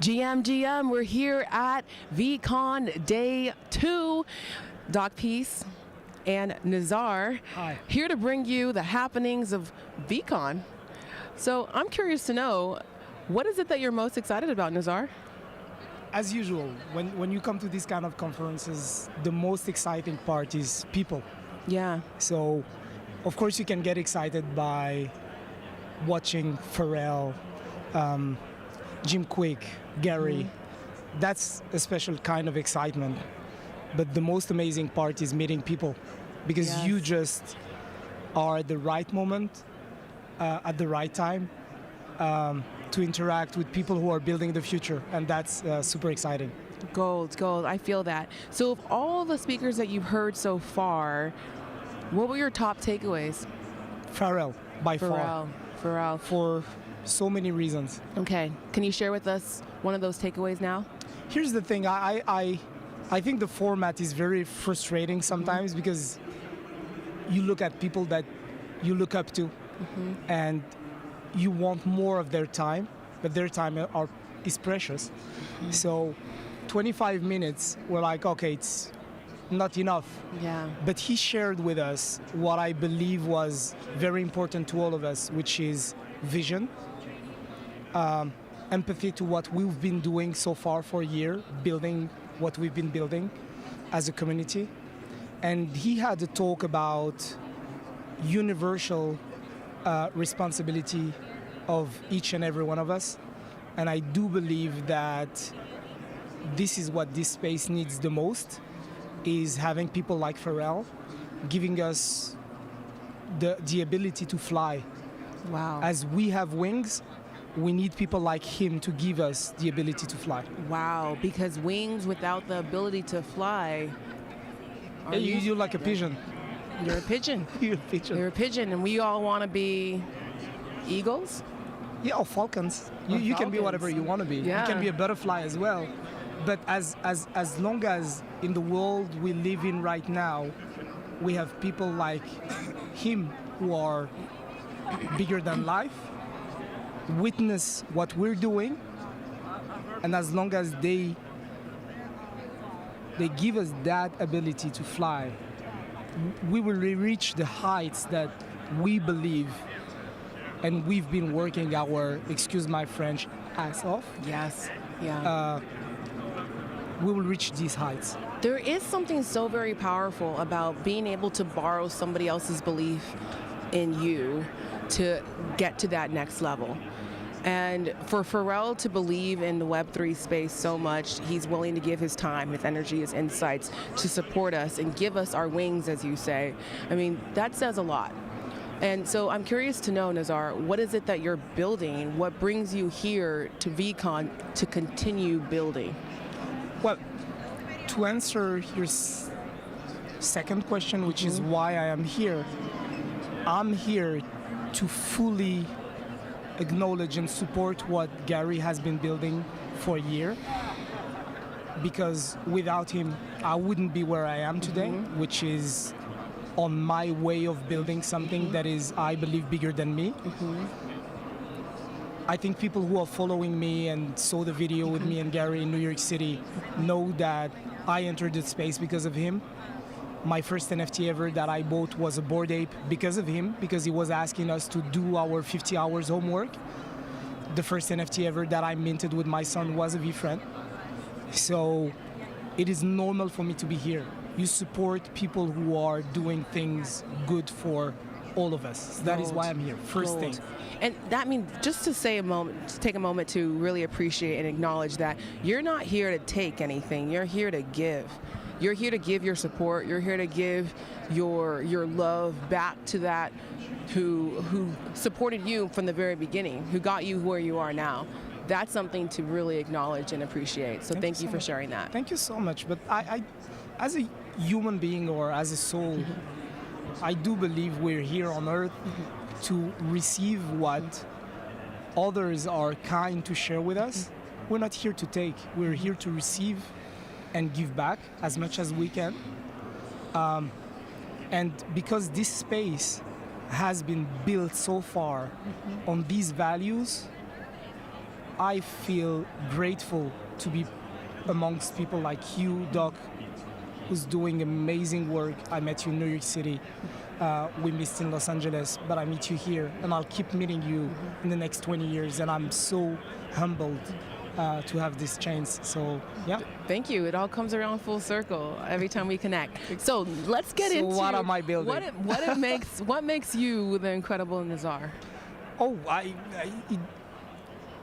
GM, we're here at Veecon Day 2. Docpeace and Nazar, Hi. here to bring you the happenings of Veecon. So I'm curious to know, what is it that you're most excited about, Nazar? As usual, when you come to these kind of conferences, the most exciting part is people. Yeah. So, of course, you can get excited by watching Pharrell, Jim Quick, Gary. That's a special kind of excitement. But the most amazing part is meeting people, because Yes. you just are at the right moment, at the right time, to interact with people who are building the future, and that's super exciting. Gold. I feel that. So of all the speakers that you've heard so far, what were your top takeaways? Pharrell, by far, Pharrell. for so many reasons. Okay. Can you share with us one of those takeaways now? Here's the thing, I think the format is very frustrating sometimes because you look at people that you look up to and you want more of their time, but their time is precious. So 25 minutes, we're like, okay, it's not enough. Yeah. But he shared with us what I believe was very important to all of us, which is vision, empathy to what we've been doing so far for a year, building what we've been building as a community. And he had a talk about universal responsibility of each and every one of us. And I do believe that this is what this space needs the most, is having people like Pharrell giving us the ability to fly. Wow. As we have wings, we need people like him to give us the ability to fly. Wow, because wings without the ability to fly. You're like a pigeon. You're a pigeon. You're a pigeon. You're a pigeon, and we all want to be eagles. Yeah, or falcons. Or You can be falcons. whatever you want to be. Yeah. You can be a butterfly as well. But as long as in the world we live in right now, we have people like him who are bigger than life, witness what we're doing, and as long as they give us that ability to fly, we will reach the heights that we believe, and we've been working our, excuse my French, ass off. Yes. Yeah. We will reach these heights. There is something so very powerful about being able to borrow somebody else's belief in you to get to that next level. And for Pharrell to believe in the Web3 space so much, he's willing to give his time, his energy, his insights to support us and give us our wings, as you say. I mean, that says a lot. And so I'm curious to know, Nazar, what is it that you're building? What brings you here to Veecon to continue building? Well, to answer your second question, which is why I am here, I'm here to fully acknowledge and support what Gary has been building for a year, because without him, I wouldn't be where I am today, which is on my way of building something that is, I believe, bigger than me. I think people who are following me and saw the video with me and Gary in New York City know that I entered the space because of him. My first NFT ever that I bought was a Bored Ape because of him, because he was asking us to do our 50 hours homework. The first NFT ever that I minted with my son was a VFriend. So it is normal for me to be here. You support people who are doing things good for all of us. That is why I'm here, first thing. And that means, just to say a moment, to take a moment to really appreciate and acknowledge that you're not here to take anything, you're here to give. You're here to give your support, you're here to give your love back to that who supported you from the very beginning, who got you where you are now. That's something to really acknowledge and appreciate. So thank you for sharing that. Thank you so much. But I as a human being or as a soul, I do believe we're here on Earth to receive what others are kind to share with us. We're not here to take, we're here to receive and give back as much as we can. And because this space has been built so far on these values, I feel grateful to be amongst people like you, Doc, who's doing amazing work. I met you in New York City. We missed in Los Angeles, but I meet you here, and I'll keep meeting you in the next 20 years. And I'm so humbled to have this chance. So, yeah. Thank you. It all comes around full circle every time we connect. So let's get into what am I building? What makes you the incredible Nazar? Oh,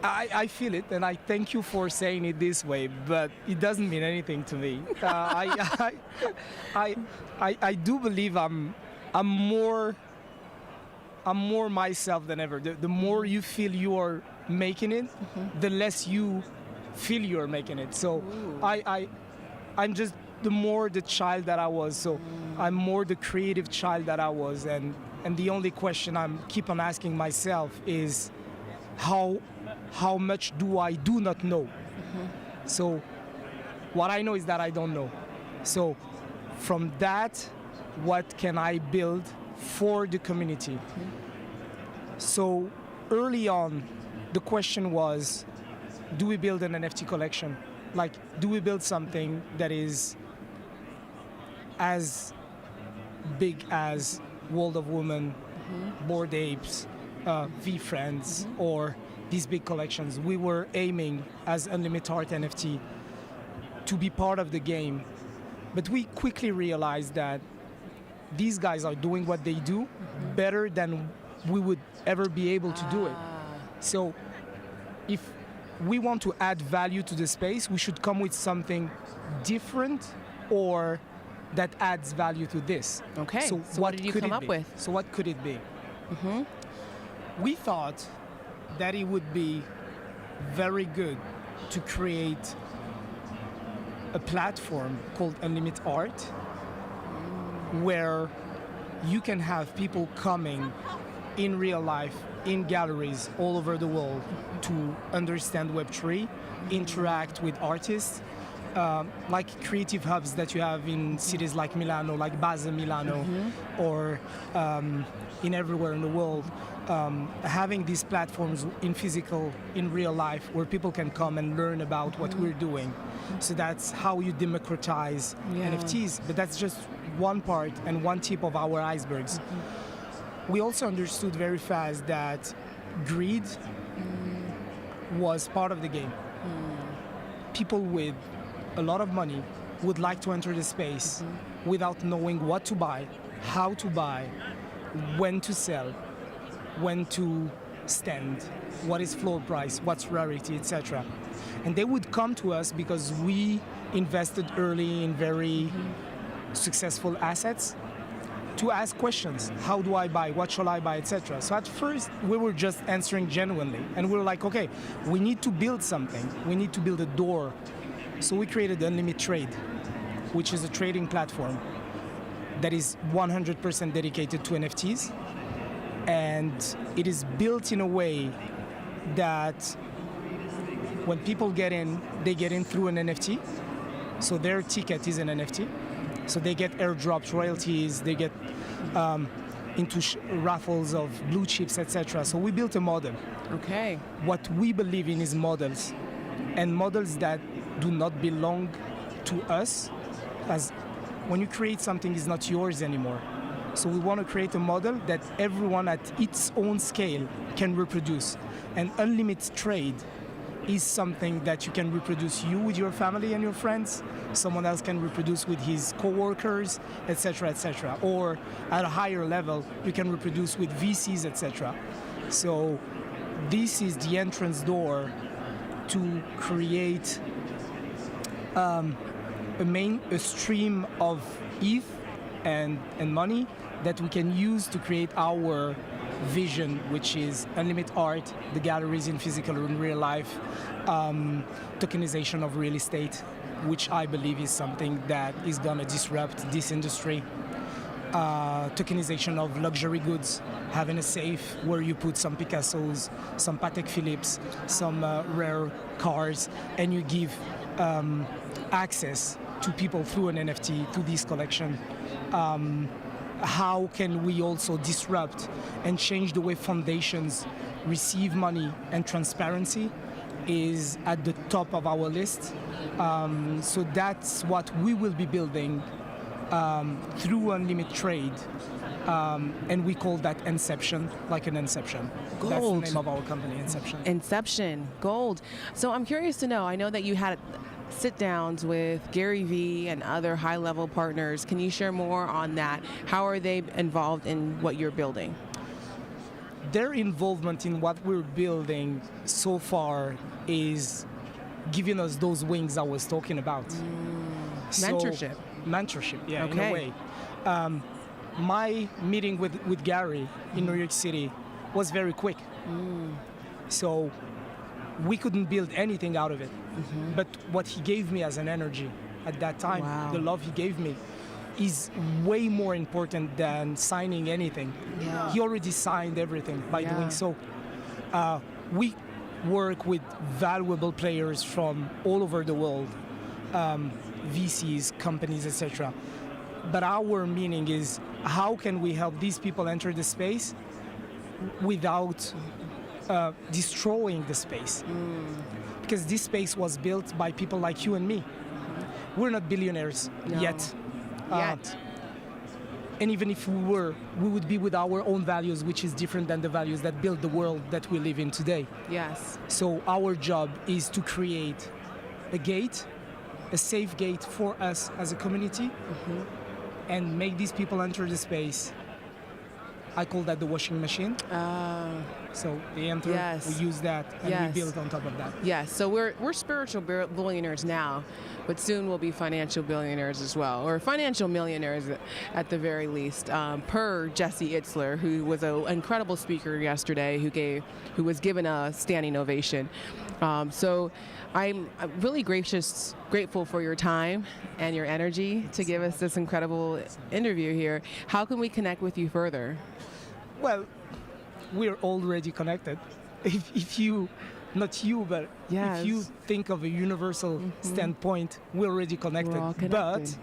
I feel it, and I thank you for saying it this way, but it doesn't mean anything to me. I do believe I'm more myself than ever. The more you feel you are making it, the less you feel you are making it. So I'm just the more the child that I was. So I'm more the creative child that I was, and the only question I'm keep on asking myself is how much do not know. So what I know is that I don't know. So from that, what can I build for the community? So early on, the question was, do we build an NFT collection? Like, do we build something that is as big as World of Women, Bored Apes, V-Friends, or these big collections? We were aiming as Unlimited Art NFT to be part of the game, but we quickly realized that these guys are doing what they do better than we would ever be able to do it. So if we want to add value to the space, we should come with something different or that adds value to this. Okay, so what did you come up with? So what could it be? We thought that it would be very good to create a platform called Unlimited Art, where you can have people coming in real life, in galleries all over the world to understand Web3, interact with artists, like creative hubs that you have in cities like Milano, like Basel, Milano, or in everywhere in the world. Having these platforms in physical, in real life, where people can come and learn about what we're doing. So that's how you democratize NFTs, but that's just one part and one tip of our icebergs. We also understood very fast that greed was part of the game. People with a lot of money would like to enter the space without knowing what to buy, how to buy, when to sell, when to stand, what is floor price, what's rarity, etc. And they would come to us because we invested early in very successful assets to ask questions. How do I buy? What shall I buy, etc. So at first, we were just answering genuinely. And we were like, okay, we need to build something. We need to build a door. So we created Unlimited Trade, which is a trading platform that is 100% dedicated to NFTs. And it is built in a way that when people get in, they get in through an NFT. So their ticket is an NFT. So they get airdrops, royalties, they get into raffles of blue chips, etc. So we built a model. Okay. What we believe in is models, and models that do not belong to us, as when you create something, it's not yours anymore. So we want to create a model that everyone at its own scale can reproduce. And Unlimited Trade is something that you can reproduce you with your family and your friends. Someone else can reproduce with his coworkers, etc., etc. Or at a higher level, you can reproduce with VCs, etc. So this is the entrance door to create a stream of ETH and money that we can use to create our vision, which is Unlimited Art, the galleries in physical and real life, tokenization of real estate, which I believe is something that is going to disrupt this industry. Tokenization of luxury goods, having a safe where you put some Picassos, some Patek Philippe's, some rare cars, and you give access to people through an NFT to this collection. How can we also disrupt and change the way foundations receive money and transparency? is at the top of our list. So that's what we will be building through Unlimited Trade. And we call that Inception, like an Inception. Gold. That's the name of our company, Inception. Inception, gold. So I'm curious to know, I know that you had sit-downs with Gary Vee and other high-level partners. Can you share more on that? How are they involved in what you're building? Their involvement in what we're building so far is giving us those wings I was talking about. Mentorship. Mentorship, yeah, in Okay. a way. My meeting with Gary in New York City was very quick. So we couldn't build anything out of it. But what he gave me as an energy at that time, Wow. the love he gave me, is way more important than signing anything. Yeah. He already signed everything by Yeah. doing so. We work with valuable players from all over the world, VCs, companies, etc. But our meaning is, how can we help these people enter the space without destroying the space? Because this space was built by people like you and me. We're not billionaires No. yet. Yet. And even if we were, we would be with our own values, which is different than the values that build the world that we live in today. Yes. So our job is to create a gate, a safe gate for us as a community, and make these people enter the space. I call that the washing machine. So they enter, Yes. we use that, and Yes. we build on top of that. Yes, so we're spiritual billionaires now, but soon we'll be financial billionaires as well, or financial millionaires at the very least. Per Jesse Itzler, who was an incredible speaker yesterday, who was given a standing ovation. So I'm really grateful for your time and your energy to give us this incredible interview here. How can we connect with you further? Well, we're already connected. If you, not you, but Yes. if you think of a universal standpoint, we're already connected. We're all connected. But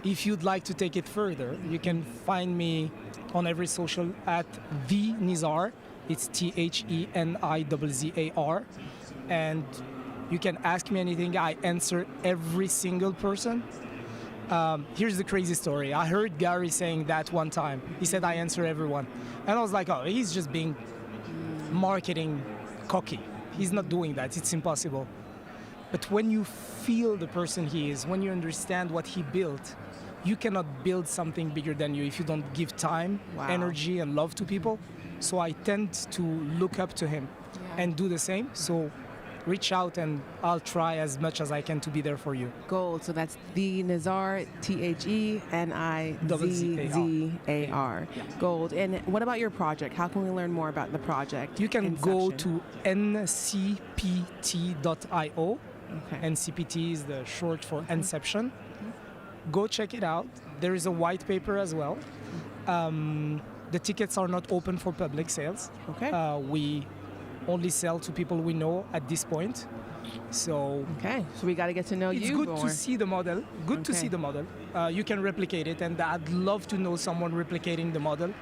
if you'd like to take it further, you can find me on every social at the Nizar. It's THENIZZAR. And you can ask me anything. I answer every single person. Here's the crazy story. I heard Gary saying that one time. He said, I answer everyone. And I was like, oh, he's just being marketing cocky. He's not doing that. It's impossible. But when you feel the person he is, when you understand what he built, you cannot build something bigger than you if you don't give time, Wow. energy, and love to people. So I tend to look up to him and do the same. So reach out and I'll try as much as I can to be there for you. Gold. So that's the Nizar, THENIZZAR. Gold. And what about your project? How can we learn more about the project? You can go Inception? to ncpt.io. Okay. NCPT is the short for Inception. Go check it out. There is a white paper as well. The tickets are not open for public sales. Okay. We only sell to people we know at this point. So Okay. So we got to get to know it's you good more. to see the model. Good to Okay. see the model. You can replicate it, and I'd love to know someone replicating the model.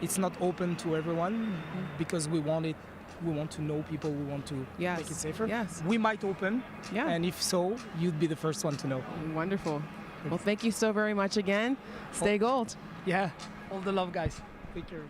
It's not open to everyone because we want it. We want to know people. We want to Yes. make it safer. Yes. We might open, Yeah. and if so, you'd be the first one to know. Wonderful. Well, thank you so very much again. Stay gold. Yeah. All the love, guys. Take care.